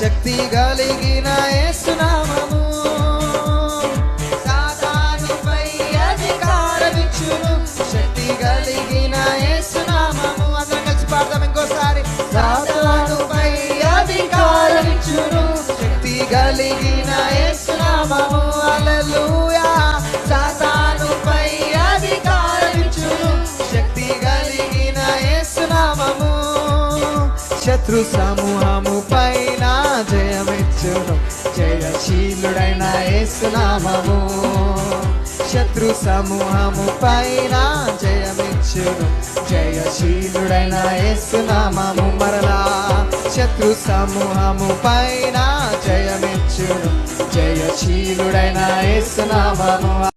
శక్తి కలిగిన యేసు నామము సాతానుపై అధికారమిచ్చును. శక్తి కలిగిన యేసు నామము. అందరం కలిసి పాడదాం ఇంకోసారి. సాతానుపై అధికారమిచ్చును. శక్తి కలిగిన యేసు నామము. హల్లెలూయా. సాతానుపై అధికారమిచ్చును. శక్తి కలిగిన యేసు నామము. శత్రు సమూహము పైన జయమిచ్చును. జయశీలుడైన యేసు నామము. శత్రు సమూహము పైన జయమిచ్చును. జయశీలుడైన యేసు నామము. మరలా శత్రు సమూహము పైన జయమిచ్చును. జయశీలుడైన యేసు నామము.